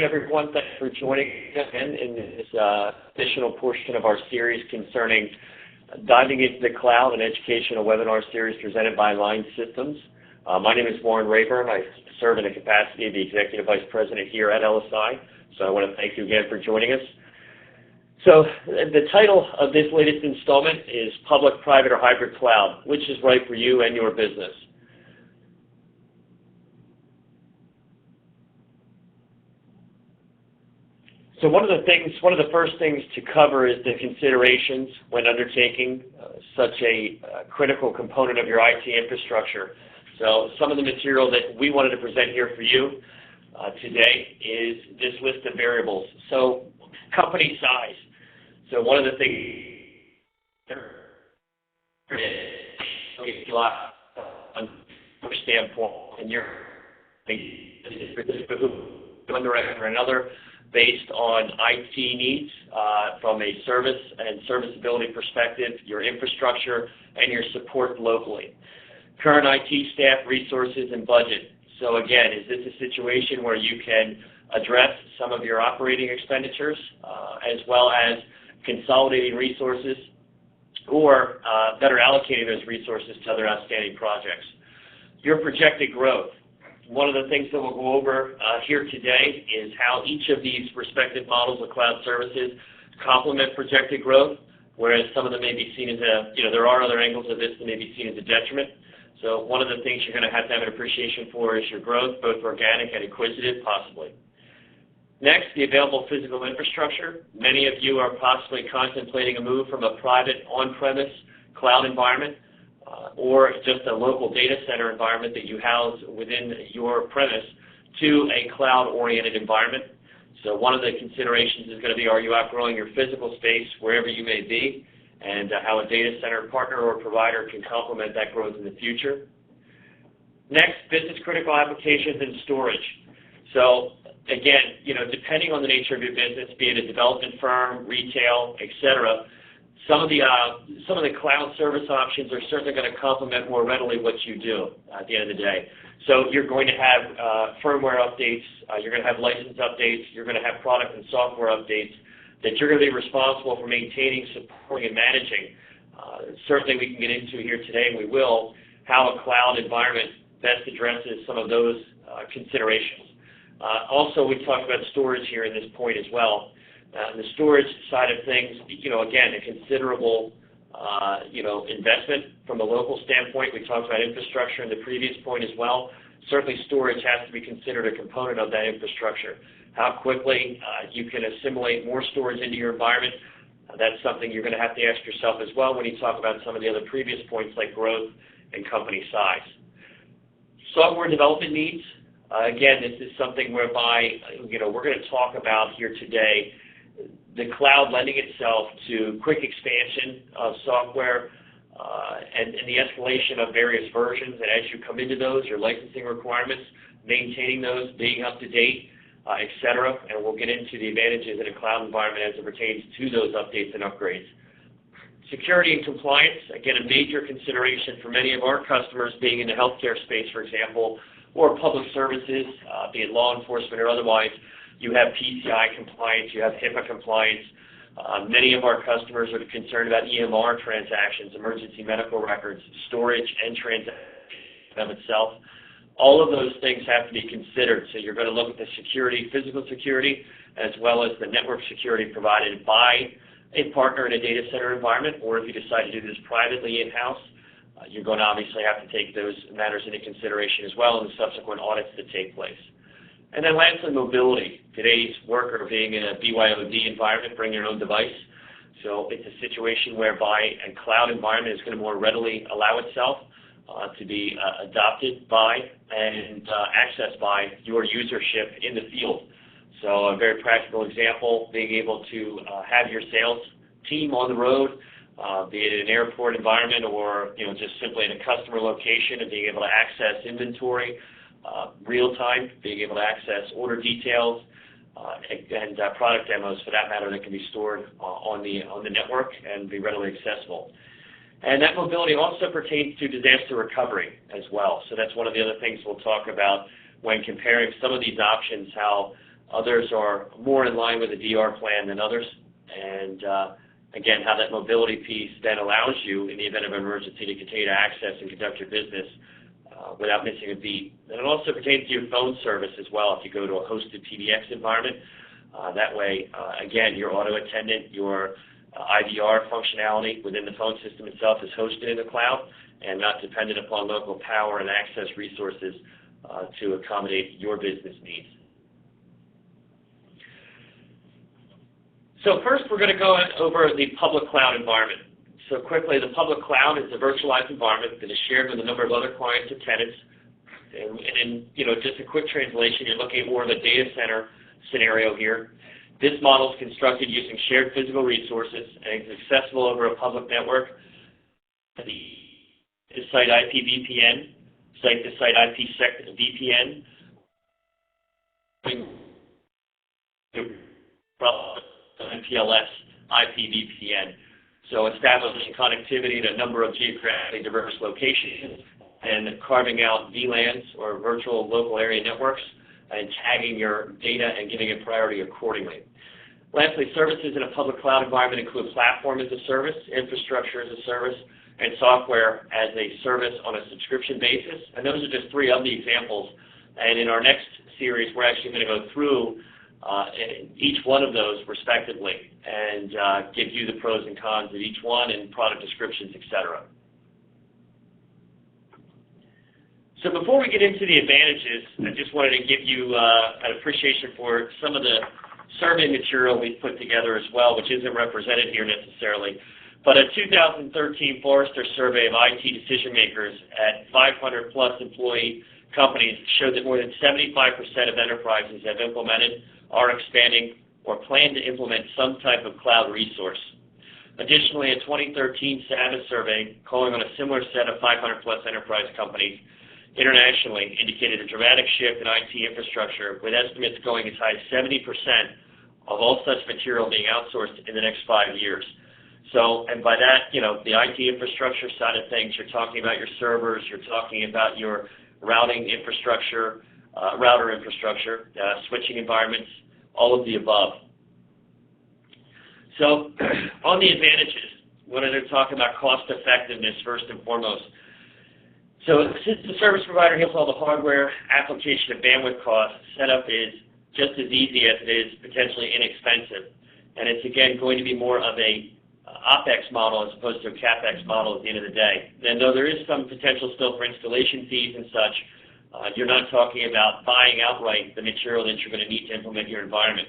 Everyone, thanks for joining us in this additional portion of our series concerning diving into the cloud, an educational webinar series presented by Line Systems. My name is Warren Rayburn. I serve in the capacity of the Executive Vice President here at LSI, so I want to thank you again for joining us. So the title of this latest installment is Public, Private, or Hybrid Cloud, which is right for you and your business. So one of the first things to cover is the considerations when undertaking such a critical component of your IT infrastructure. So some of the material that we wanted to present here for you today is this list of variables. So company size. So one of the things on your standpoint, and you're one direction or another, based on IT needs from a service and serviceability perspective, your infrastructure, and your support locally. Current IT staff, resources, and budget. So again, is this a situation where you can address some of your operating expenditures as well as consolidating resources or better allocating those resources to other outstanding projects? Your projected growth. One of the things that we'll go over here today is how each of these respective models of cloud services complement projected growth, whereas some of them may be seen as there are other angles of this that may be seen as a detriment. So one of the things you're going to have an appreciation for is your growth, both organic and acquisitive, possibly. Next, the available physical infrastructure. Many of you are possibly contemplating a move from a private on-premise cloud environment or just a local data center environment that you house within your premise to a cloud-oriented environment. So one of the considerations is going to be, are you outgrowing your physical space wherever you may be, and how a data center partner or provider can complement that growth in the future. Next, business-critical applications and storage. So again, depending on the nature of your business, be it a development firm, retail, etc., some of the cloud service options are certainly going to complement more readily what you do at the end of the day. So you're going to have firmware updates, you're going to have license updates, you're going to have product and software updates that you're going to be responsible for maintaining, supporting, and managing. Certainly we can get into here today, and we will, how a cloud environment best addresses some of those considerations. Also, we talked about storage here in this point as well. The storage side of things, again, a considerable, investment from a local standpoint. We talked about infrastructure in the previous point as well. Certainly storage has to be considered a component of that infrastructure. How quickly you can assimilate more storage into your environment, that's something you're going to have to ask yourself as well when you talk about some of the other previous points like growth and company size. Software development needs. Again, this is something whereby, we're going to talk about here today the cloud lending itself to quick expansion of software and the escalation of various versions. And as you come into those, your licensing requirements, maintaining those, being up to date, et cetera. And we'll get into the advantages in a cloud environment as it pertains to those updates and upgrades. Security and compliance, again, a major consideration for many of our customers being in the healthcare space, for example, or public services, be it law enforcement or otherwise. You have PCI compliance, you have HIPAA compliance. Many of our customers are concerned about EMR transactions, emergency medical records, storage and transaction of itself. All of those things have to be considered. So you're going to look at the security, physical security, as well as the network security provided by a partner in a data center environment, or if you decide to do this privately in-house, you're going to obviously have to take those matters into consideration as well in the subsequent audits that take place. And then lastly, mobility. Today's worker being in a BYOD environment, bring your own device. So it's a situation whereby a cloud environment is going to more readily allow itself to be adopted by and accessed by your usership in the field. So a very practical example, being able to have your sales team on the road, be it in an airport environment or just simply in a customer location, and being able to access inventory real time, being able to access order details and product demos for that matter that can be stored on the network and be readily accessible. And that mobility also pertains to disaster recovery as well. So that's one of the other things we'll talk about when comparing some of these options, how Others are more in line with a DR plan than others. And again, how that mobility piece then allows you, in the event of an emergency, to continue to access and conduct your business without missing a beat. And it also pertains to your phone service as well if you go to a hosted PBX environment. That way, again, your auto attendant, your IVR functionality within the phone system itself is hosted in the cloud and not dependent upon local power and access resources to accommodate your business needs. So first, we're going to go over the public cloud environment. So quickly, the public cloud is a virtualized environment that is shared with a number of other clients and tenants. And in just a quick translation, you're looking at more of a data center scenario here. This model is constructed using shared physical resources and is accessible over a public network. The site IP VPN, site-to-site IP VPN, MPLS IP VPN. So establishing connectivity in a number of geographically diverse locations and carving out VLANs or virtual local area networks and tagging your data and giving it priority accordingly. Lastly, services in a public cloud environment include platform as a service, infrastructure as a service, and software as a service on a subscription basis. And those are just three of the examples. And in our next series, we're actually going to go through each one of those respectively and give you the pros and cons of each one and product descriptions, etc. So before we get into the advantages, I just wanted to give you an appreciation for some of the survey material we've put together as well, which isn't represented here necessarily. But a 2013 Forrester survey of IT decision makers at 500-plus employee companies showed that more than 75% of enterprises have implemented, are expanding, or plan to implement some type of cloud resource. Additionally, a 2013 SAVIS survey calling on a similar set of 500-plus enterprise companies internationally indicated a dramatic shift in IT infrastructure, with estimates going as high as 70% of all such material being outsourced in the next 5 years. So, and by that, the IT infrastructure side of things, you're talking about your servers, you're talking about your routing infrastructure, router infrastructure, switching environments, all of the above. So, on the advantages, I wanted to talk about cost effectiveness first and foremost. So, since the service provider handles all the hardware, application, and bandwidth costs, setup is just as easy as it is potentially inexpensive. And it's, again, going to be more of a OpEx model as opposed to a CapEx model at the end of the day. And though there is some potential still for installation fees and such, you're not talking about buying outright the material that you're going to need to implement your environment.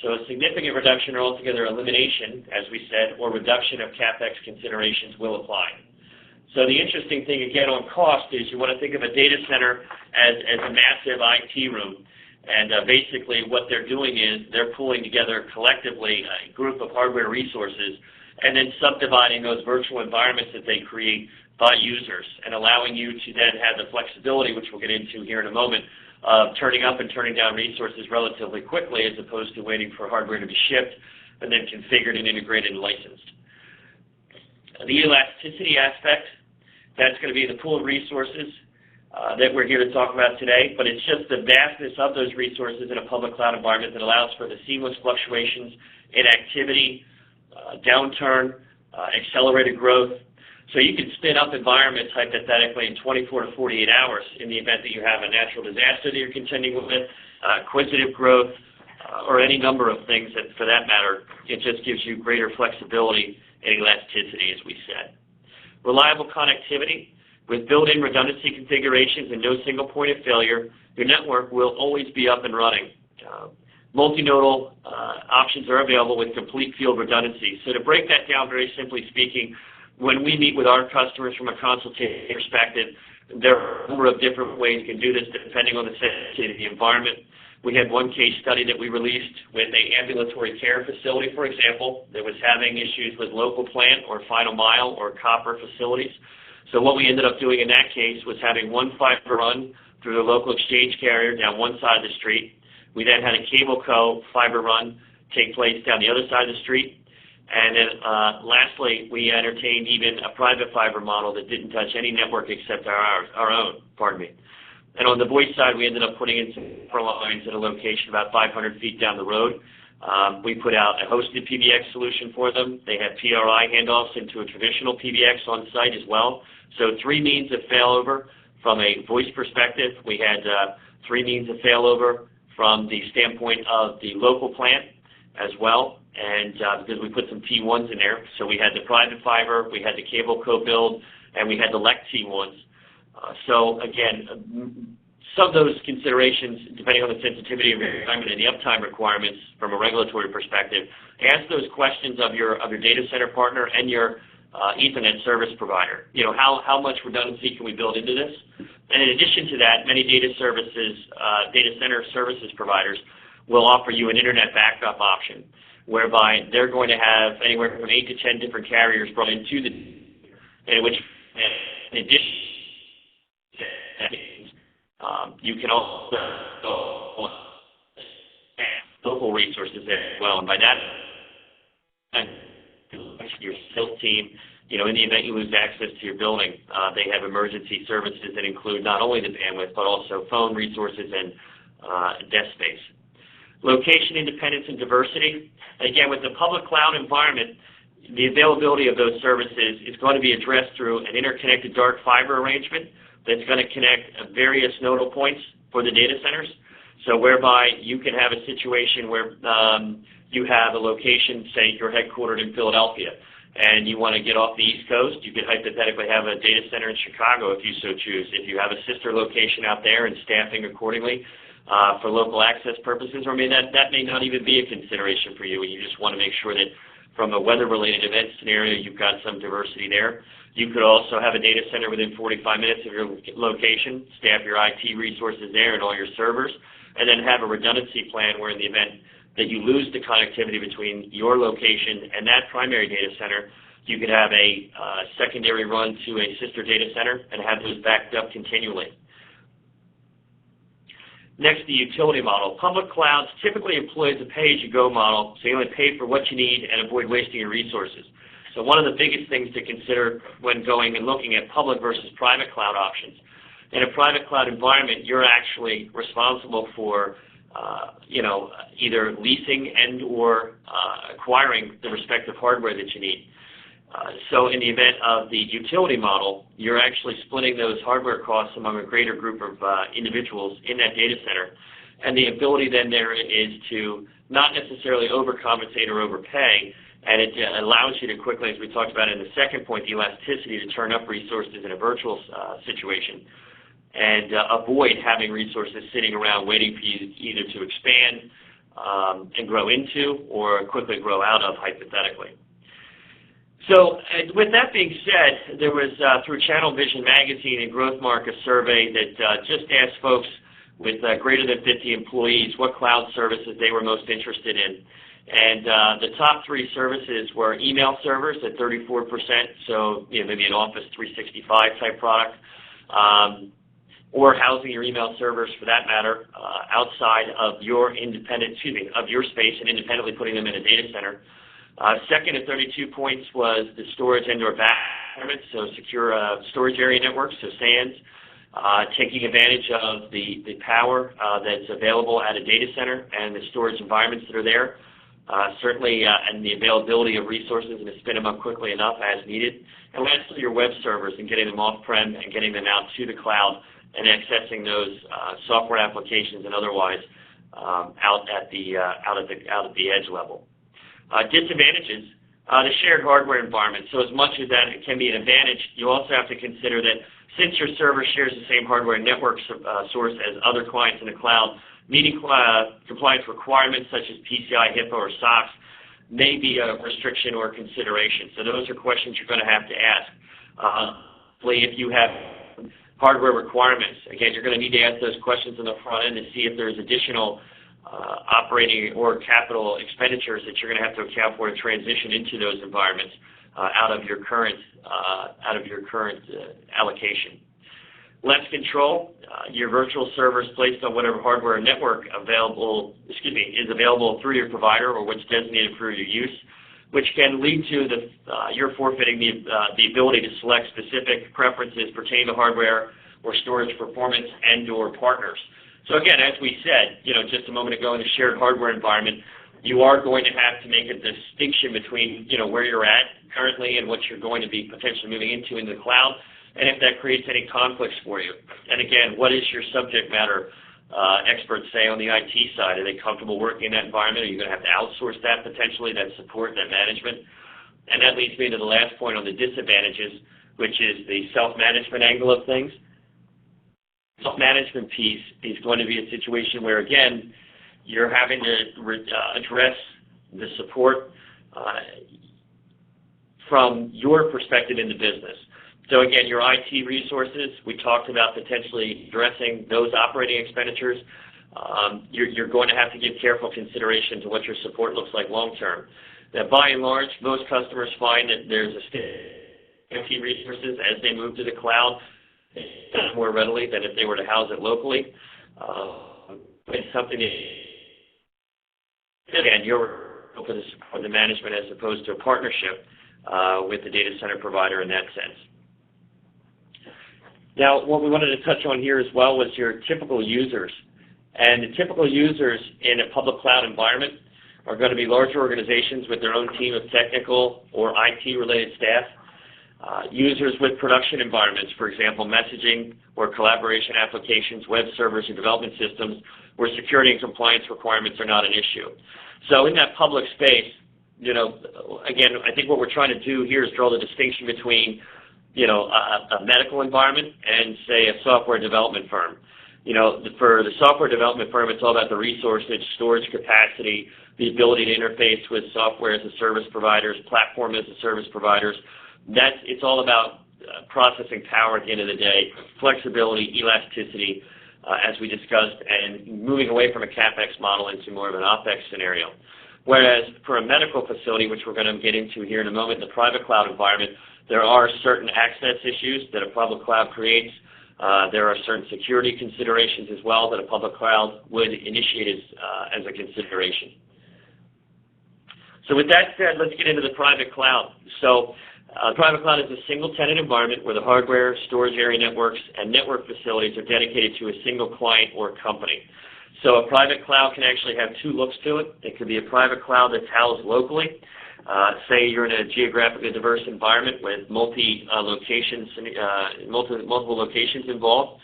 So a significant reduction or altogether elimination, as we said, or reduction of CapEx considerations will apply. So the interesting thing, again, on cost is you want to think of a data center as a massive IT room. And basically what they're doing is they're pulling together collectively a group of hardware resources and then subdividing those virtual environments that they create by users and allowing you to then have the flexibility, which we'll get into here in a moment, of turning up and turning down resources relatively quickly as opposed to waiting for hardware to be shipped and then configured and integrated and licensed. The elasticity aspect, that's going to be the pool of resources that we're here to talk about today, but it's just the vastness of those resources in a public cloud environment that allows for the seamless fluctuations in activity, downturn, accelerated growth. So you can spin up environments hypothetically in 24 to 48 hours in the event that you have a natural disaster that you're contending with, acquisitive growth, or any number of things that, for that matter, it just gives you greater flexibility and elasticity, as we said. Reliable connectivity. With built-in redundancy configurations and no single point of failure, your network will always be up and running. Multinodal options are available with complete field redundancy. So to break that down very simply speaking, when we meet with our customers from a consultation perspective, there are a number of different ways you can do this depending on the sensitivity of the environment. We had one case study that we released with an ambulatory care facility, for example, that was having issues with local plant or final mile or copper facilities. So what we ended up doing in that case was having one fiber run through the local exchange carrier down one side of the street. We then had a cable co fiber run take place down the other side of the street. And then lastly, we entertained even a private fiber model that didn't touch any network except our own. And on the voice side, we ended up putting in some lines at a location about 500 feet down the road. We put out a hosted PBX solution for them. They had PRI handoffs into a traditional PBX on site as well. So 3 means of failover from a voice perspective. We had 3 means of failover from the standpoint of the local plant as well, and because we put some T1s in there. So we had the private fiber, we had the cable co-build, and we had the LEC T1s. So again, some of those considerations, depending on the sensitivity of your environment and the uptime requirements from a regulatory perspective, ask those questions of your data center partner and your Ethernet service provider. You know, how much redundancy can we build into this? And in addition to that, many data center services providers will offer you an internet backup option, whereby they're going to have anywhere from 8 to 10 different carriers brought into the, in which, in addition, you can also local resources as well. And by that, your sales team, you know, in the event you lose access to your building, they have emergency services that include not only the bandwidth, but also phone resources and desk space. Location independence and diversity. Again, with the public cloud environment, the availability of those services is going to be addressed through an interconnected dark fiber arrangement that's going to connect various nodal points for the data centers. So whereby you can have a situation where you have a location, say you're headquartered in Philadelphia, and you want to get off the East Coast, you could hypothetically have a data center in Chicago if you so choose. If you have a sister location out there and staffing accordingly for local access purposes, or that may not even be a consideration for you, and you just want to make sure that from a weather-related event scenario, you've got some diversity there. You could also have a data center within 45 minutes of your location, staff your IT resources there and all your servers, and then have a redundancy plan where in the event that you lose the connectivity between your location and that primary data center, you could have a secondary run to a sister data center and have those backed up continually. Next, the utility model. Public clouds typically employs a pay-as-you-go model, so you only pay for what you need and avoid wasting your resources. So one of the biggest things to consider when going and looking at public versus private cloud options. In a private cloud environment, you're actually responsible for either leasing and or acquiring the respective hardware that you need. So in the event of the utility model, you're actually splitting those hardware costs among a greater group of individuals in that data center. And the ability then there is to not necessarily overcompensate or overpay, and it allows you to quickly, as we talked about in the second point, the elasticity to turn up resources in a virtual situation and avoid having resources sitting around waiting for you either to expand and grow into or quickly grow out of, hypothetically. So with that being said, there was, through Channel Vision Magazine and GrowthMark, a survey that just asked folks with greater than 50 employees what cloud services they were most interested in. And the top 3 services were email servers at 34%, so maybe an Office 365 type product, or housing your email servers, for that matter, outside of your of your space and independently putting them in a data center. Second at 32 points was the storage indoor environment, so secure storage area networks, so SANs, taking advantage of the power that's available at a data center and the storage environments that are there. Certainly, and the availability of resources and to spin them up quickly enough as needed. And lastly, your web servers and getting them off-prem and getting them out to the cloud and accessing those software applications and otherwise out at the edge level. Disadvantages, the shared hardware environment. So as much as that can be an advantage, you also have to consider that since your server shares the same hardware network source as other clients in the cloud, meeting compliance requirements such as PCI, HIPAA, or SOX may be a restriction or consideration. So those are questions you're going to have to ask. If you have hardware requirements, again, you're going to need to ask those questions in the front end to see if there's additional operating or capital expenditures that you're going to have to account for to transition into those environments out of your current allocation. Less control, your virtual servers placed on whatever hardware or network is available through your provider or what's designated for your use, which can lead to you're forfeiting the ability to select specific preferences pertaining to hardware or storage performance and/or partners. So again, as we said, just a moment ago in the shared hardware environment, you are going to have to make a distinction between, where you're at currently and what you're going to be potentially moving into in the cloud, and if that creates any conflicts for you. And again, what is your subject matter experts say on the IT side? Are they comfortable working in that environment? Are you going to have to outsource that potentially, that support, that management? And that leads me to the last point on the disadvantages, which is the self-management angle of things. Self-management piece is going to be a situation where, again, you're having to address the support from your perspective in the business. So again, your IT resources, we talked about potentially addressing those operating expenditures. You're going to have to give careful consideration to what your support looks like long term. Now, by and large, most customers find that there's a IT resources as they move to the cloud more readily than if they were to house it locally. It's something that, again, you're open to support the management as opposed to a partnership with the data center provider in that sense. Now, what we wanted to touch on here as well was your typical users. And the typical users in a public cloud environment are going to be larger organizations with their own team of technical or IT-related staff. Users with production environments, for example, messaging or collaboration applications, web servers, and development systems where security and compliance requirements are not an issue. So in that public space, again, I think what we're trying to do here is draw the distinction between, a medical environment and, say, a software development firm. For the software development firm, it's all about the resources, storage capacity, the ability to interface with software as a service providers, platform as a service providers. It's all about processing power at the end of the day, flexibility, elasticity, as we discussed, and moving away from a CapEx model into more of an OpEx scenario. Whereas for a medical facility, which we're going to get into here in a moment, in the private cloud environment, there are certain access issues that a public cloud creates. There are certain security considerations as well that a public cloud would initiate as a consideration. So with that said, let's get into the private cloud. So private cloud is a single-tenant environment where the hardware, storage area networks, and network facilities are dedicated to a single client or company. So a private cloud can actually have two looks to it. It could be a private cloud that's housed locally. Say you're in a geographically diverse environment with multiple locations involved.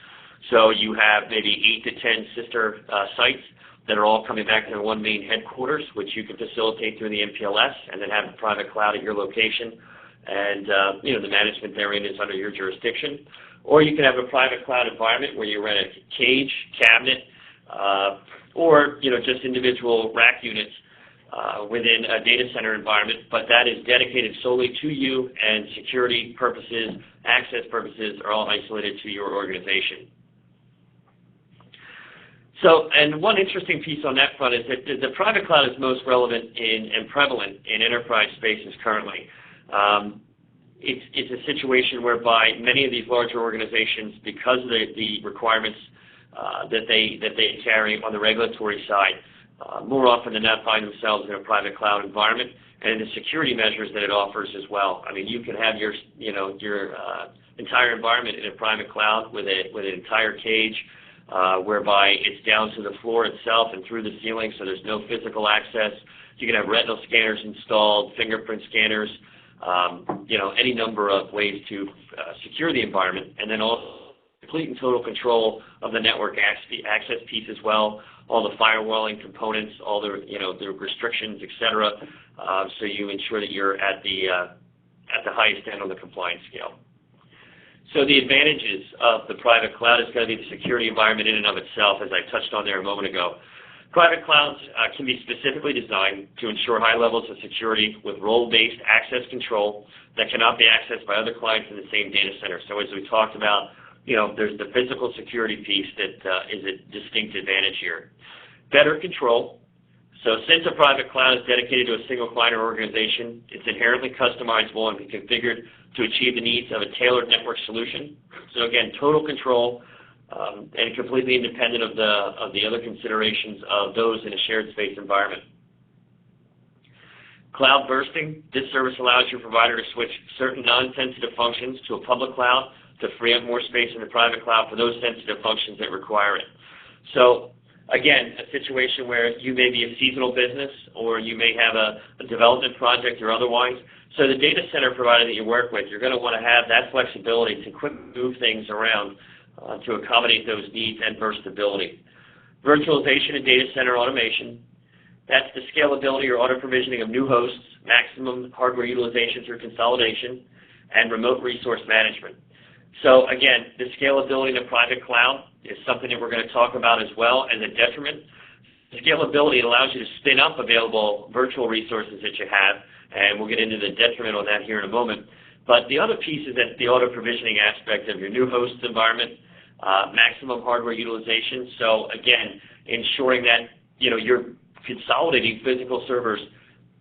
So you have maybe 8 to 10 sister sites that are all coming back to one main headquarters, which you can facilitate through the MPLS, and then have a private cloud at your location. And the management therein is under your jurisdiction. Or you can have a private cloud environment where you rent a cage, cabinet, or just individual rack units within a data center environment, but that is dedicated solely to you, and security purposes, access purposes are all isolated to your organization. So, and one interesting piece on that front is that the private cloud is most relevant and prevalent in enterprise spaces currently. It's a situation whereby many of these larger organizations, because of the requirements that they carry on the regulatory side, more often than not find themselves in a private cloud environment, and the security measures that it offers as well. I mean, you can have your entire environment in a private cloud with an entire cage, whereby it's down to the floor itself and through the ceiling, so there's no physical access. You can have retinal scanners installed, fingerprint scanners, any number of ways to secure the environment, and then also complete and total control of the network access piece as well, all the firewalling components, all the restrictions, etc. So you ensure that you're at the highest end on the compliance scale. So the advantages of the private cloud is going to be the security environment in and of itself, as I touched on there a moment ago. Private clouds can be specifically designed to ensure high levels of security with role-based access control that cannot be accessed by other clients in the same data center. So as we talked about, there's the physical security piece that is a distinct advantage here. Better control. So since a private cloud is dedicated to a single client or organization, it's inherently customizable and configured to achieve the needs of a tailored network solution. So again, total control and completely independent of the other considerations of those in a shared space environment. Cloud bursting. This service allows your provider to switch certain non-sensitive functions to a public cloud to free up more space in the private cloud for those sensitive functions that require it. So again, a situation where you may be a seasonal business or you may have a development project or otherwise. So the data center provider that you work with, you're going to want to have that flexibility to quickly move things around to accommodate those needs and burstability. Virtualization and data center automation, that's the scalability or auto provisioning of new hosts, maximum hardware utilization through consolidation, and remote resource management. So again, the scalability in the private cloud is something that we're going to talk about as well as a detriment. Scalability allows you to spin up available virtual resources that you have, and we'll get into the detriment on that here in a moment. But the other piece is that the auto provisioning aspect of your new host environment, maximum hardware utilization. So again, ensuring that you're consolidating physical servers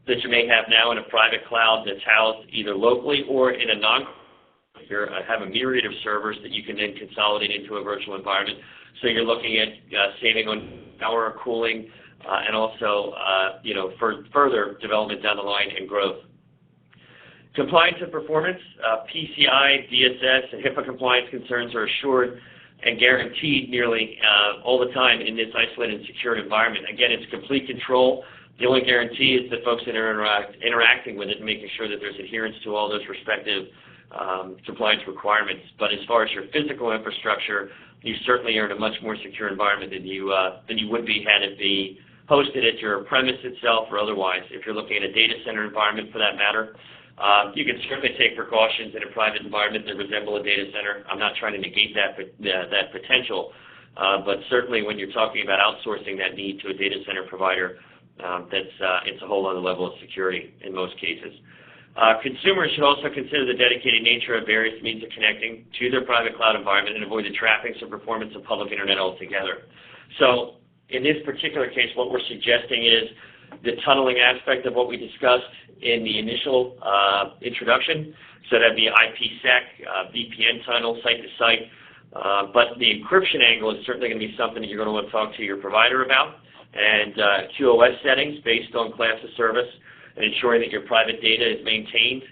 that you may have now in a private cloud that's housed either locally or in a you have a myriad of servers that you can then consolidate into a virtual environment. So you're looking at saving on power, cooling, and also for further development down the line and growth. Compliance and performance, PCI, DSS, and HIPAA compliance concerns are assured and guaranteed nearly all the time in this isolated and secured environment. Again, it's complete control. The only guarantee is the folks that are interacting with it and making sure that there's adherence to all those respective compliance requirements. But as far as your physical infrastructure, you certainly are in a much more secure environment than you would be had it be hosted at your premise itself or otherwise. If you're looking at a data center environment for that matter, you can certainly take precautions in a private environment that resemble a data center. I'm not trying to negate that potential, but certainly when you're talking about outsourcing that need to a data center provider, it's a whole other level of security in most cases. Consumers should also consider the dedicated nature of various means of connecting to their private cloud environment and avoid the trappings or performance of public internet altogether. So in this particular case, what we're suggesting is the tunneling aspect of what we discussed in the initial introduction. So that'd be IPsec, VPN tunnel, site-to-site. But the encryption angle is certainly going to be something that you're going to want to talk to your provider about. And QoS settings based on class of service, and ensuring that your private data is maintained,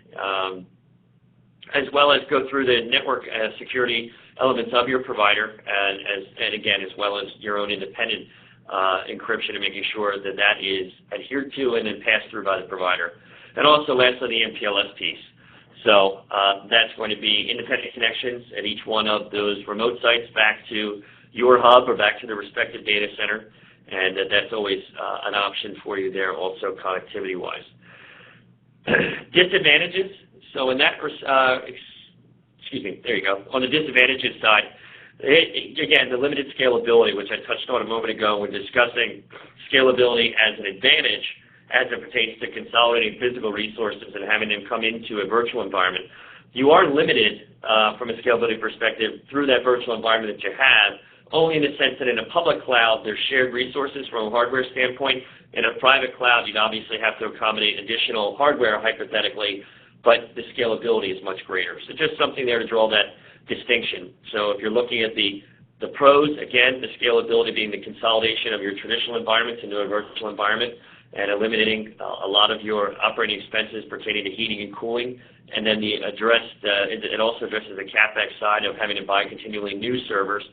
as well as go through the network security elements of your provider, and again, as well as your own independent encryption and making sure that that is adhered to and then passed through by the provider. And also, lastly, the MPLS piece. So that's going to be independent connections at each one of those remote sites back to your hub or back to the respective data center, and that's always an option for you there also connectivity-wise. Disadvantages. So in that, there you go. On the disadvantages side, again, the limited scalability, which I touched on a moment ago when discussing scalability as an advantage as it pertains to consolidating physical resources and having them come into a virtual environment. You are limited from a scalability perspective through that virtual environment that you have, only in the sense that in a public cloud, there's shared resources from a hardware standpoint. In a private cloud, you'd obviously have to accommodate additional hardware, hypothetically, but the scalability is much greater. So just something there to draw that distinction. So if you're looking at the pros, again, the scalability being the consolidation of your traditional environments into a virtual environment and eliminating a lot of your operating expenses pertaining to heating and cooling. And then it also addresses the CapEx side of having to buy continually new servers.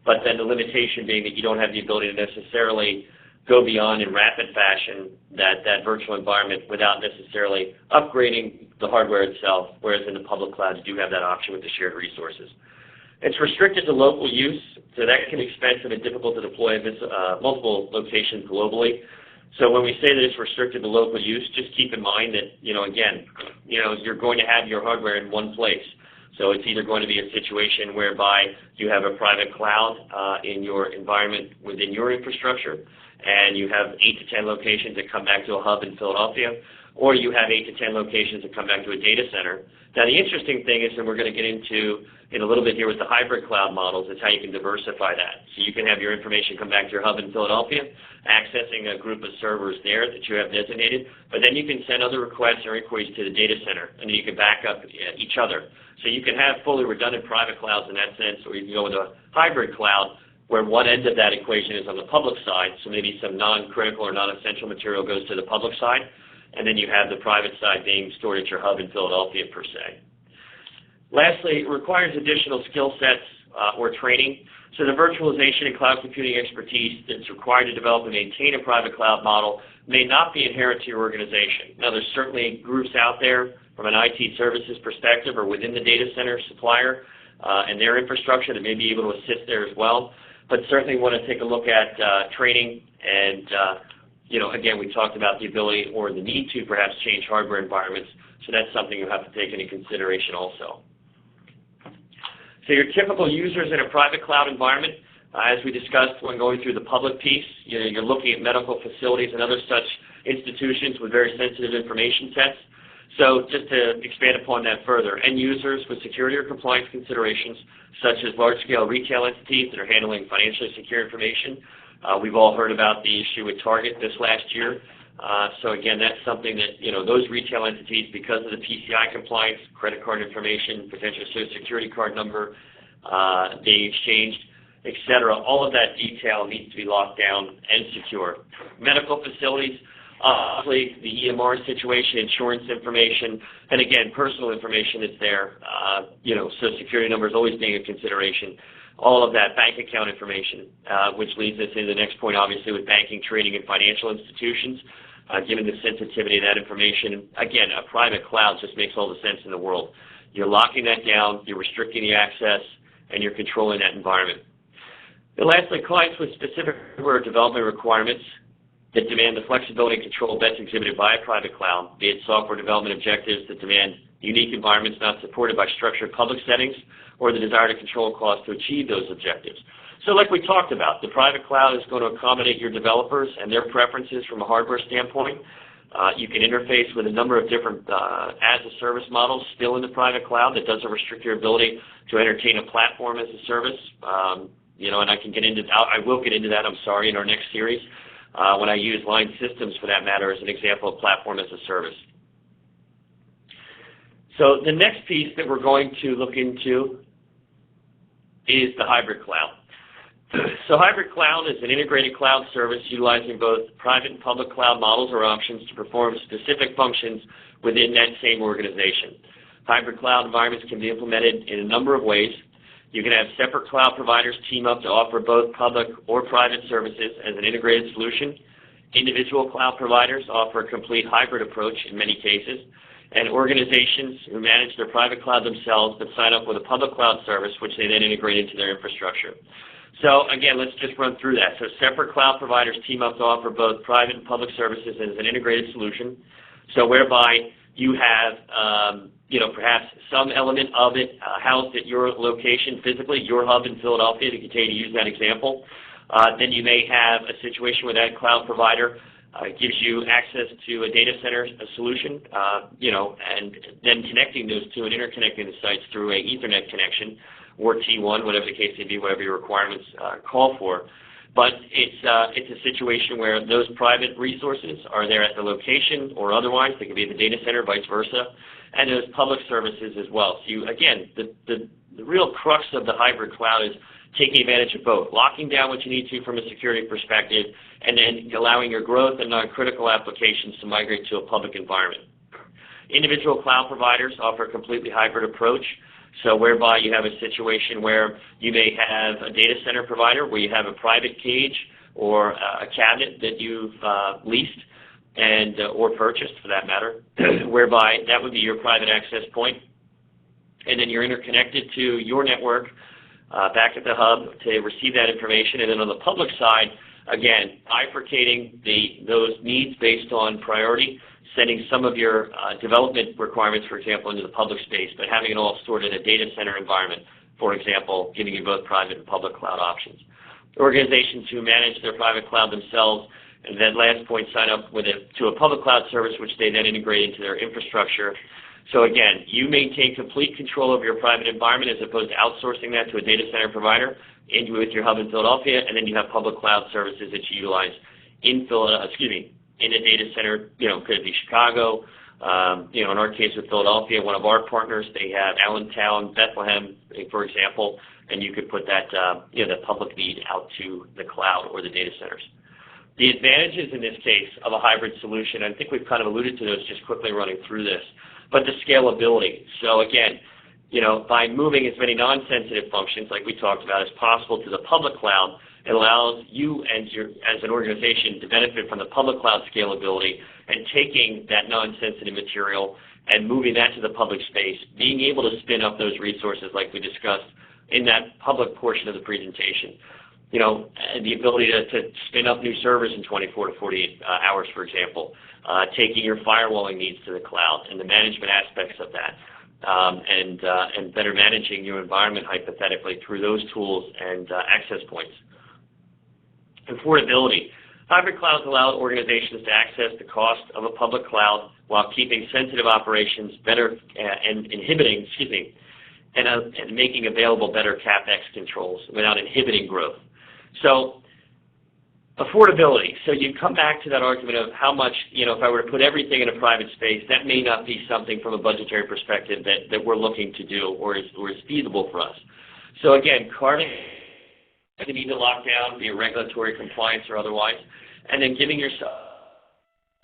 But then the limitation being that you don't have the ability to necessarily go beyond in rapid fashion that virtual environment without necessarily upgrading the hardware itself, whereas in the public cloud you do have that option with the shared resources. It's restricted to local use, so that can be expensive and difficult to deploy in multiple locations globally. So when we say that it's restricted to local use, just keep in mind that, again, you're going to have your hardware in one place. So it's either going to be a situation whereby you have a private cloud in your environment within your infrastructure, and you have 8 to 10 locations that come back to a hub in Philadelphia, or you have 8 to 10 locations that come back to a data center. Now, the interesting thing is, and we're going to get into in a little bit here with the hybrid cloud models, is how you can diversify that. So you can have your information come back to your hub in Philadelphia, accessing a group of servers there that you have designated, but then you can send other requests or inquiries to the data center, and then you can back up each other. So you can have fully redundant private clouds in that sense, or you can go into a hybrid cloud where one end of that equation is on the public side, so maybe some non-critical or non-essential material goes to the public side, and then you have the private side being stored at your hub in Philadelphia per se. Lastly, it requires additional skill sets or training. So the virtualization and cloud computing expertise that's required to develop and maintain a private cloud model may not be inherent to your organization. Now, there's certainly groups out there from an IT services perspective or within the data center supplier and their infrastructure that may be able to assist there as well. But certainly want to take a look at training and, again, we talked about the ability or the need to perhaps change hardware environments. So that's something you have to take into consideration also. So your typical users in a private cloud environment, as we discussed when going through the public piece, you're looking at medical facilities and other such institutions with very sensitive information sets. So just to expand upon that further, end users with security or compliance considerations, such as large-scale retail entities that are handling financially secure information. We've all heard about the issue with Target this last year. So again, that's something that, those retail entities, because of the PCI compliance, credit card information, potential social security card number, being exchanged, et cetera, all of that detail needs to be locked down and secure. Medical facilities, obviously the EMR situation, insurance information, and again, personal information is there. Social security number is always being a consideration. All of that bank account information, which leads us into the next point, obviously, with banking, trading, and financial institutions. Given the sensitivity of that information, again, a private cloud just makes all the sense in the world. You're locking that down, you're restricting the access, and you're controlling that environment. And lastly, clients with specific hardware development requirements that demand the flexibility and control best exhibited by a private cloud, be it software development objectives that demand unique environments not supported by structured public settings, or the desire to control costs to achieve those objectives. So like we talked about, the private cloud is going to accommodate your developers and their preferences from a hardware standpoint. You can interface with a number of different as-a-service models still in the private cloud that doesn't restrict your ability to entertain a platform as a service. And I will get into that, in our next series when I use line systems, for that matter, as an example of platform as a service. So the next piece that we're going to look into is the hybrid cloud. So hybrid cloud is an integrated cloud service utilizing both private and public cloud models or options to perform specific functions within that same organization. Hybrid cloud environments can be implemented in a number of ways. You can have separate cloud providers team up to offer both public or private services as an integrated solution. Individual cloud providers offer a complete hybrid approach in many cases. And organizations who manage their private cloud themselves but sign up with a public cloud service, which they then integrate into their infrastructure. So again, let's just run through that. So separate cloud providers team up to offer both private and public services as an integrated solution. So whereby you have, perhaps some element of it housed at your location physically, your hub in Philadelphia, to continue to use that example. Then you may have a situation where that cloud provider gives you access to a data center solution, and then connecting those two and interconnecting the sites through a Ethernet connection or T1, whatever the case may be, whatever your requirements call for. But it's a situation where those private resources are there at the location or otherwise. They can be at the data center, vice versa, and those public services as well. So the real crux of the hybrid cloud is taking advantage of both, locking down what you need to from a security perspective, and then allowing your growth and non-critical applications to migrate to a public environment. Individual cloud providers offer a completely hybrid approach, so whereby you have a situation where you may have a data center provider where you have a private cage or a cabinet that you've leased and or purchased, for that matter, whereby that would be your private access point, and then you're interconnected to your network back at the hub to receive that information. And then on the public side, again, bifurcating those needs based on priority, sending some of your development requirements, for example, into the public space, but having it all stored in a data center environment, for example, giving you both private and public cloud options. Organizations who manage their private cloud themselves, and then last point, sign up to a public cloud service, which they then integrate into their infrastructure. So again, you maintain complete control over your private environment as opposed to outsourcing that to a data center provider with your hub in Philadelphia, and then you have public cloud services that you utilize in a data center. Could it be Chicago? In our case with Philadelphia, one of our partners, they have Allentown, Bethlehem, for example, and you could put that the public need out to the cloud or the data centers. The advantages in this case of a hybrid solution, I think we've kind of alluded to those just quickly running through this, but the scalability. So again, by moving as many non-sensitive functions, like we talked about, as possible to the public cloud, it allows you as an organization to benefit from the public cloud scalability and taking that non-sensitive material and moving that to the public space, being able to spin up those resources like we discussed in that public portion of the presentation. And the ability to spin up new servers in 24 to 48 hours, for example, taking your firewalling needs to the cloud and the management aspects of that, and better managing your environment hypothetically through those tools and access points. Affordability. Hybrid clouds allow organizations to access the cost of a public cloud while keeping sensitive operations better and making available better CapEx controls without inhibiting growth. So affordability. So you come back to that argument of how much, if I were to put everything in a private space, that may not be something from a budgetary perspective that we're looking to do or is feasible for us. So again, carving the need to lock down via regulatory compliance or otherwise, and then giving yourself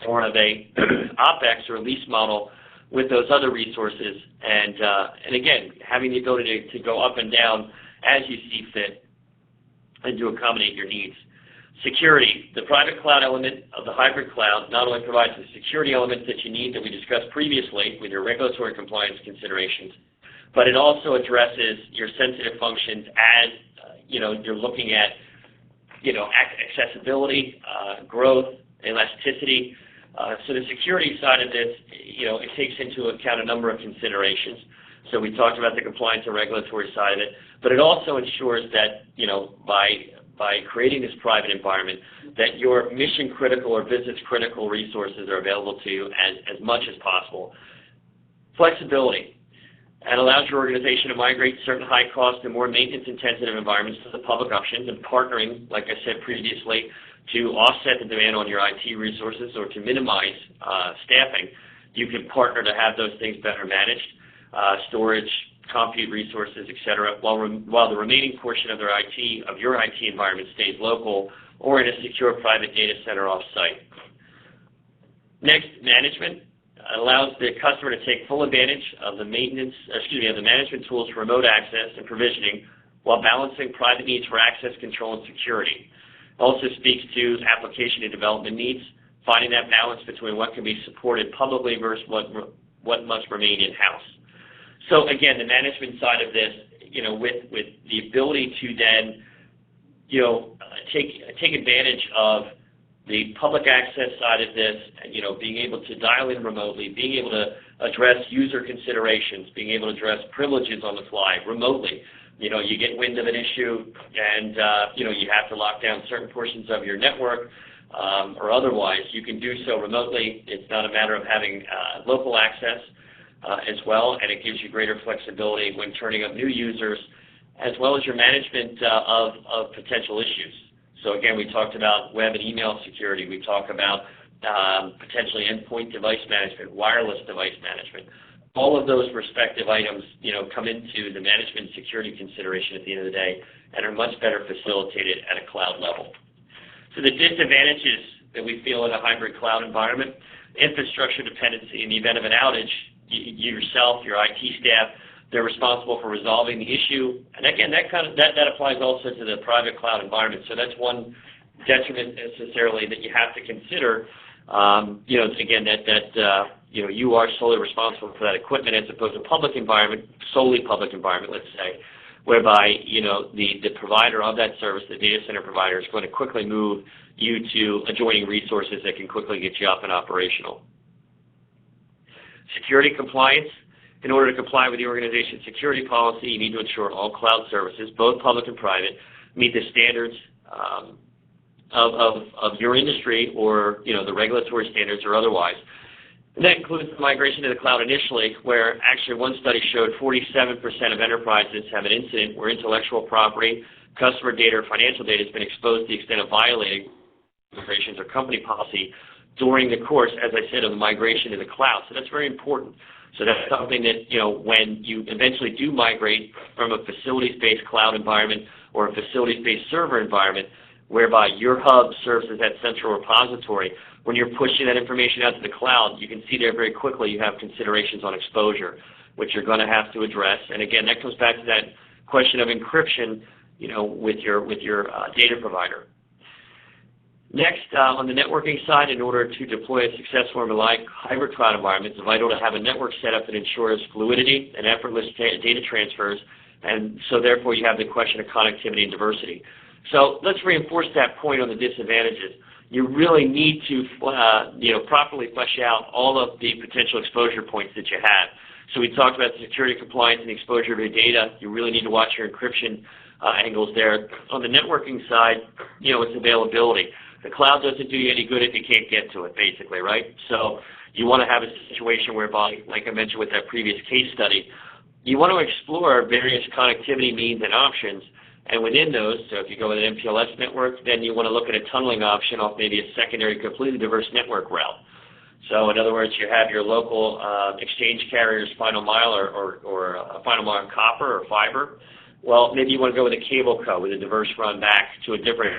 more of a OpEx or a lease model with those other resources, and again, having the ability to go up and down as you see fit and to accommodate your needs. Security. The private cloud element of the hybrid cloud not only provides the security elements that you need that we discussed previously with your regulatory compliance considerations, but it also addresses your sensitive functions as you're looking at accessibility, growth, elasticity. So the security side of this, it takes into account a number of considerations. So we talked about the compliance and regulatory side of it, but it also ensures that, by creating this private environment, that your mission-critical or business-critical resources are available to you as much as possible. Flexibility. It allows your organization to migrate certain high-cost and more maintenance-intensive environments to the public options, and partnering, like I said previously, to offset the demand on your IT resources or to minimize staffing. You can partner to have those things better managed, storage, compute resources, et cetera, while the remaining portion of your IT environment stays local or in a secure private data center off-site. Next, management. It allows the customer to take full advantage of the management tools for remote access and provisioning while balancing private needs for access control and security. It also speaks to application and development needs, finding that balance between what can be supported publicly versus what must remain in-house. So again, the management side of this, with the ability to then, take advantage of the public access side of this, being able to dial in remotely, being able to address user considerations, being able to address privileges on the fly remotely. You get wind of an issue and, you have to lock down certain portions of your network or otherwise. You can do so remotely. It's not a matter of having local access as well, and it gives you greater flexibility when turning up new users as well as your management of potential issues. So again, we talked about web and email security. We talk about potentially endpoint device management, wireless device management. All of those respective items, come into the management security consideration at the end of the day and are much better facilitated at a cloud level. So the disadvantages that we feel in a hybrid cloud environment: infrastructure dependency. In the event of an outage, you yourself, your IT staff, they're responsible for resolving the issue. And again, that applies also to the private cloud environment. So that's one detriment necessarily that you have to consider. Again, you are solely responsible for that equipment as opposed to public environment, solely public environment, let's say, whereby the provider of that service, the data center provider, is going to quickly move you to adjoining resources that can quickly get you up and operational. Security compliance. In order to comply with the organization's security policy, you need to ensure all cloud services, both public and private, meet the standards of your industry or the regulatory standards or otherwise. And that includes the migration to the cloud initially, where actually one study showed 47% of enterprises have an incident where intellectual property, customer data, or financial data has been exposed to the extent of violating migrations or company policy during the course, as I said, of the migration to the cloud. So that's very important. So that's something that, when you eventually do migrate from a facilities-based cloud environment or a facilities-based server environment, whereby your hub serves as that central repository, when you're pushing that information out to the cloud, you can see there very quickly you have considerations on exposure. which you're going to have to address. And again, that comes back to that question of encryption, with your data provider. Next, on the networking side, in order to deploy a successful and reliable hybrid cloud environment, it's vital to have a network setup that ensures fluidity and effortless data transfers, and so therefore you have the question of connectivity and diversity. So let's reinforce that point on the disadvantages. You really need to properly flesh out all of the potential exposure points that you have. So we talked about the security, compliance, and exposure of your data. You really need to watch your encryption angles there. On the networking side, it's availability. The cloud doesn't do you any good if you can't get to it, basically, right? So you want to have a situation whereby, like I mentioned with that previous case study, you want to explore various connectivity means and options. And within those, so if you go with an MPLS network, then you want to look at a tunneling option off maybe a secondary, completely diverse network route. So in other words, you have your local exchange carrier's final mile or a final mile copper or fiber. Well, maybe you want to go with a cable co with a diverse run back to a different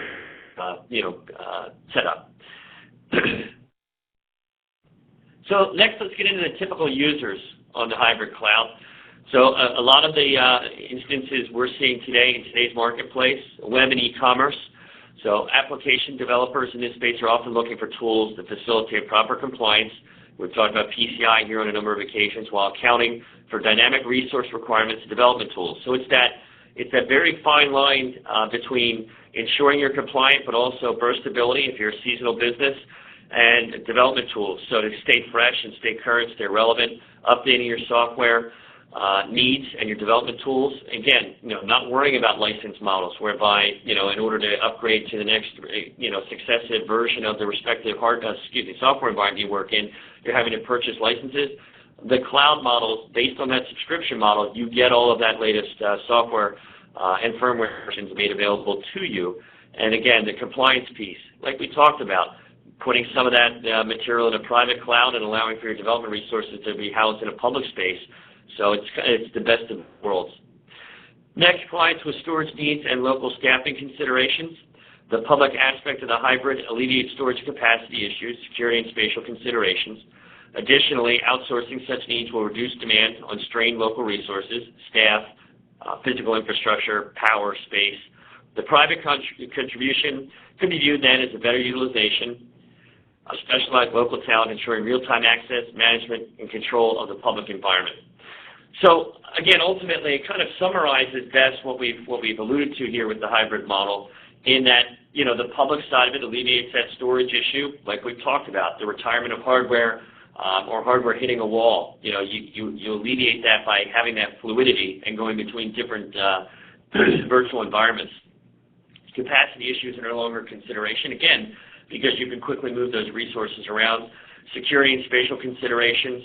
setup. So next, let's get into the typical users on the hybrid cloud. So a lot of the instances we're seeing today in today's marketplace, web and e-commerce. So application developers in this space are often looking for tools that facilitate proper compliance. We've talked about PCI here on a number of occasions, while accounting for dynamic resource requirements and development tools. So it's that very fine line between ensuring you're compliant, but also burstability if you're a seasonal business, and development tools. So to stay fresh and stay current, stay relevant, updating your software needs and your development tools. Again, not worrying about license models whereby, in order to upgrade to the next, successive version of the respective software environment you work in, you're having to purchase licenses. The cloud models, based on that subscription model, you get all of that latest software and firmware versions made available to you. And again, the compliance piece, like we talked about, putting some of that material in a private cloud and allowing for your development resources to be housed in a public space. So it's the best of worlds. Next, clients with storage needs and local staffing considerations. The public aspect of the hybrid alleviates storage capacity issues, security and spatial considerations. Additionally, outsourcing such needs will reduce demand on strained local resources, staff, physical infrastructure, power, space. The private contribution could be viewed then as a better utilization of specialized local talent, ensuring real-time access, management, and control of the public environment. So again, ultimately, it kind of summarizes best what we've alluded to here with the hybrid model, in that the public side of it alleviates that storage issue, like we've talked about, the retirement of hardware or hardware hitting a wall. You alleviate that by having that fluidity and going between different virtual environments. Capacity issues are no longer a consideration, again, because you can quickly move those resources around. Security and spatial considerations.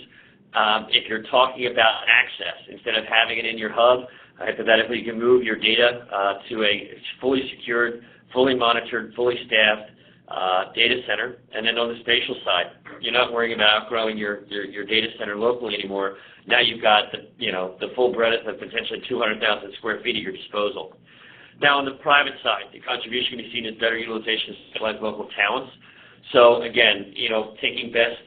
If you're talking about access, instead of having it in your hub, hypothetically you can move your data to a fully secured, fully monitored, fully staffed data center. And then on the spatial side, you're not worrying about outgrowing your data center locally anymore. Now you've got the full breadth of potentially 200,000 square feet at your disposal. Now on the private side, the contribution can be seen as better utilization of specialized local talents. So again, taking best,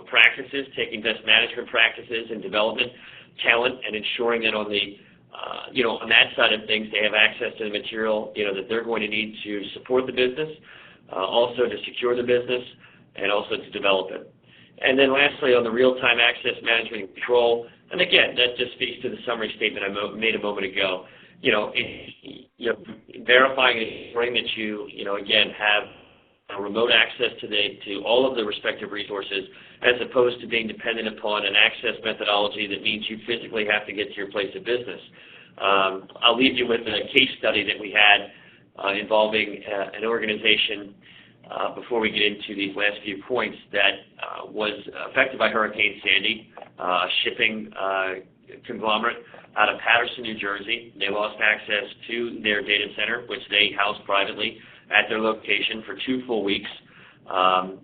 practices, taking best management practices and development talent, and ensuring that on the, on that side of things, they have access to the material, that they're going to need to support the business, also to secure the business, and also to develop it. And then lastly, on the real-time access management and control, and again, that just speaks to the summary statement I made a moment ago. Verifying and ensuring that you, again, have remote access to all of the respective resources, as opposed to being dependent upon an access methodology that means you physically have to get to your place of business. I'll leave you with a case study that we had involving an organization before we get into these last few points that was affected by Hurricane Sandy, a shipping conglomerate out of Paterson, New Jersey. They lost access to their data center, which they housed privately at their location for 2 full weeks.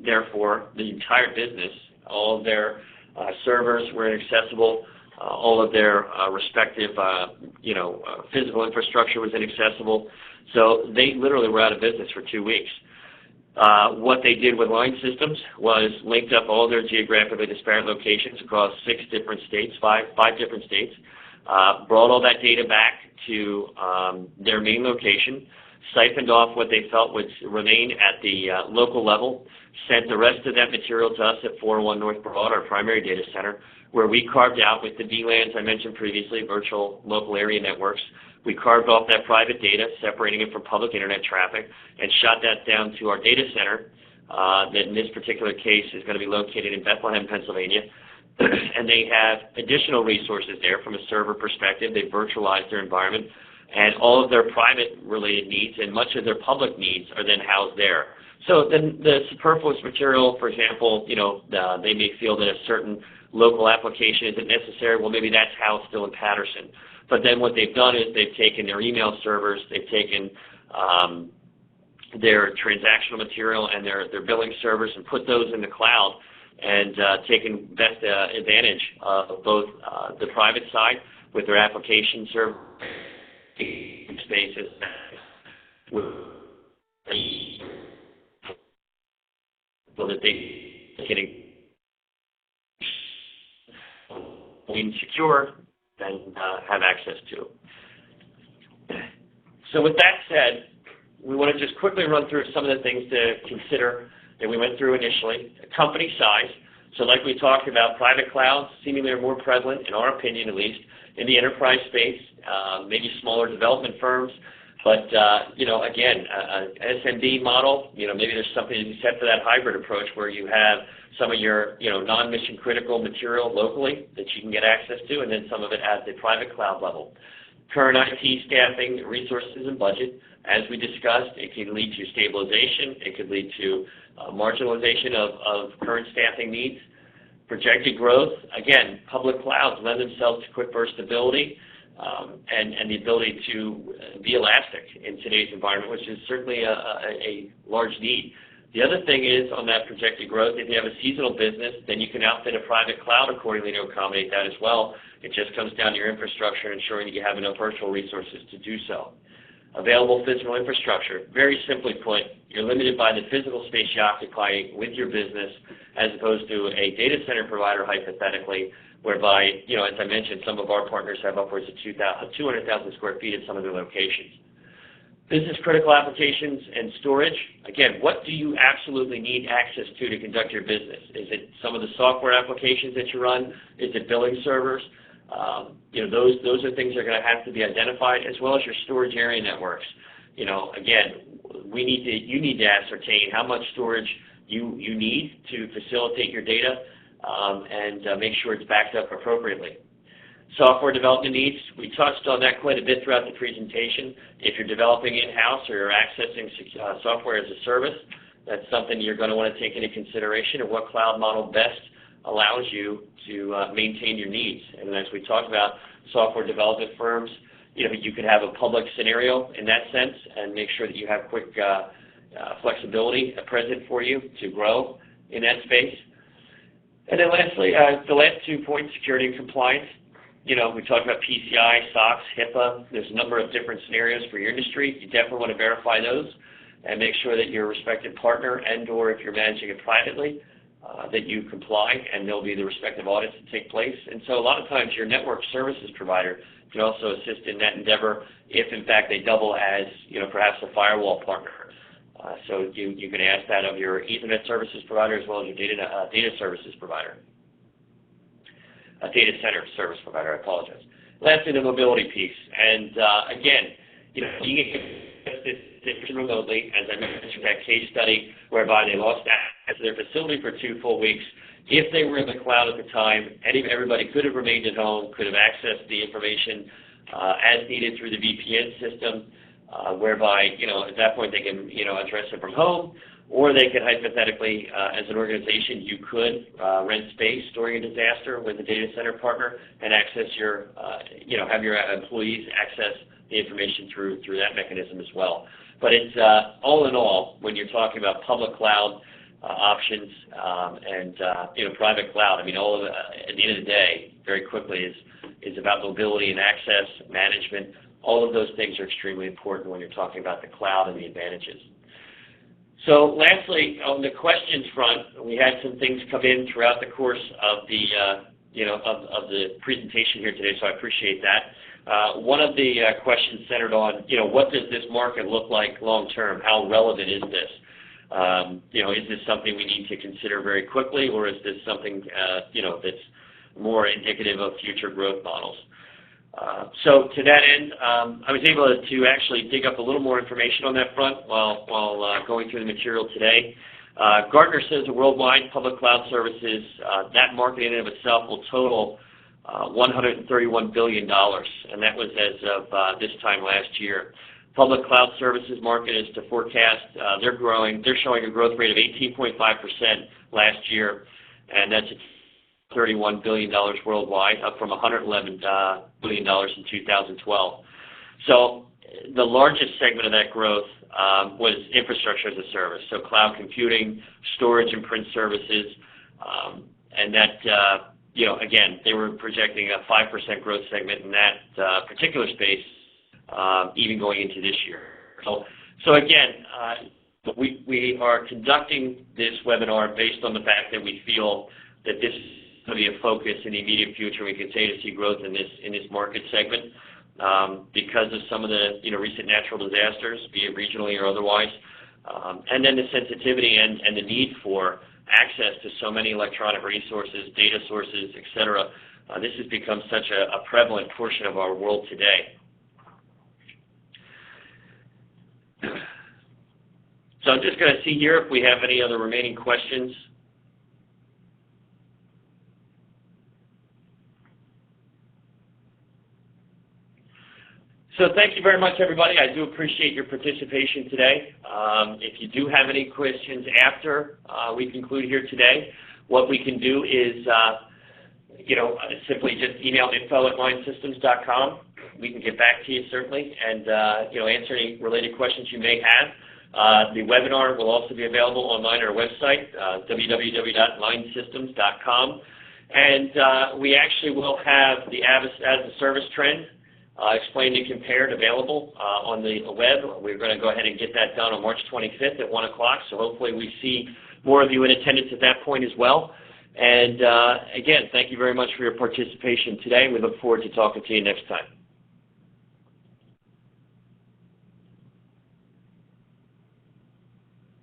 Therefore, the entire business, all of their servers were inaccessible, all of their respective, physical infrastructure was inaccessible. So they literally were out of business for 2 weeks. What they did with line systems was linked up all their geographically disparate locations across five different states, brought all that data back to their main location, siphoned off what they felt would remain at the local level, sent the rest of that material to us at 401 North Broad, our primary data center, where we carved out with the VLANs I mentioned previously, virtual local area networks. We carved off that private data, separating it from public internet traffic, and shot that down to our data center that in this particular case is going to be located in Bethlehem, Pennsylvania. And they have additional resources there from a server perspective. They virtualized their environment, and all of their private related needs and much of their public needs are then housed there. So then the superfluous material, for example, they may feel that a certain local application isn't necessary. Well, maybe that's housed still in Patterson. But then what they've done is they've taken their email servers, they've taken their transactional material and their billing servers and put those in the cloud and taken best advantage of both the private side with their application server spaces so that they can secure and have access to. So with that said, we want to just quickly run through some of the things to consider that we went through initially. Company size. So like we talked about, private clouds seemingly are more prevalent, in our opinion at least, in the enterprise space, maybe smaller development firms. But, again, an SMB model, maybe there's something to be said for that hybrid approach where you have some of your, non-mission critical material locally that you can get access to, and then some of it at the private cloud level. Current IT staffing, resources, and budget. As we discussed, it can lead to stabilization. It could lead to marginalization of current staffing needs. Projected growth, again, public clouds lend themselves to quick burstability and the ability to be elastic in today's environment, which is certainly a large need. The other thing is, on that projected growth, if you have a seasonal business, then you can outfit a private cloud accordingly to accommodate that as well. It just comes down to your infrastructure and ensuring that you have enough virtual resources to do so. Available physical infrastructure. Very simply put, you're limited by the physical space you occupy with your business as opposed to a data center provider, hypothetically, whereby, as I mentioned, some of our partners have upwards of 200,000 square feet at some of their locations. Business critical applications and storage. Again, what do you absolutely need access to conduct your business? Is it some of the software applications that you run? Is it billing servers? Those are things that are going to have to be identified, as well as your storage area networks. Again, you need to ascertain how much storage you need to facilitate your data and make sure it's backed up appropriately. Software development needs, we touched on that quite a bit throughout the presentation. If you're developing in-house or you're accessing software as a service, that's something you're going to want to take into consideration of what cloud model best allows you to maintain your needs. And as we talked about, software development firms, you could have a public scenario in that sense and make sure that you have quick flexibility present for you to grow in that space. And then lastly, the last 2 points, security and compliance. We talked about PCI, SOX, HIPAA. There's a number of different scenarios for your industry. You definitely want to verify those and make sure that your respective partner and or if you're managing it privately, that you comply, and there'll be the respective audits that take place. And so a lot of times your network services provider can also assist in that endeavor if, in fact, they double as, perhaps a firewall partner. So you can ask that of your Ethernet services provider as well as your data services provider. A data center service provider, I apologize. Lastly, the mobility piece. And again, you can get this remotely, as I mentioned, that case study whereby they lost access to their facility for 2 full weeks. If they were in the cloud at the time, everybody could have remained at home, could have accessed the information as needed through the VPN system, whereby, at that point they can, address it from home, or they could hypothetically, as an organization, you could rent space during a disaster with a data center partner and access your, have your employees access the information through that mechanism as well. But it's all in all, when you're talking about public cloud options and private cloud, all of it, at the end of the day, very quickly is about mobility and access management. All of those things are extremely important when you're talking about the cloud and the advantages. So lastly, on the questions front, we had some things come in throughout the course of the of the presentation here today, so I appreciate that. One of the questions centered on, what does this market look like long term? How relevant is this? Is this something we need to consider very quickly, or is this something that's more indicative of future growth models? So to that end, I was able to actually dig up a little more information on that front while going through the material today. Gartner says the worldwide public cloud services, that market in and of itself will total $131 billion, and that was as of this time last year. Public cloud services market is to forecast, they're showing a growth rate of 18.5% last year, and that's $31 billion worldwide, up from $111 billion in 2012. So the largest segment of that growth was infrastructure as a service, so cloud computing, storage and print services, and that, again, they were projecting a 5% growth segment in that particular space, even going into this year. So again, we are conducting this webinar based on the fact that we feel that this is going to be a focus in the immediate future. We continue to see growth in this market segment because of some of the recent natural disasters, be it regionally or otherwise, and then the sensitivity and the need for access to so many electronic resources, data sources, et cetera. This has become such a prevalent portion of our world today. So I'm just going to see here if we have any other remaining questions. So thank you very much, everybody. I do appreciate your participation today. If you do have any questions after we conclude here today, what we can do is, simply just email info@linesystems.com. We can get back to you, certainly, and, answer any related questions you may have. The webinar will also be available online on our website, www.linesystems.com. And we actually will have the as a service trend explained and compared available on the web. We're going to go ahead and get that done on March 25th at 1 o'clock, so hopefully we see more of you in attendance at that point as well. And again, thank you very much for your participation today. We look forward to talking to you next time.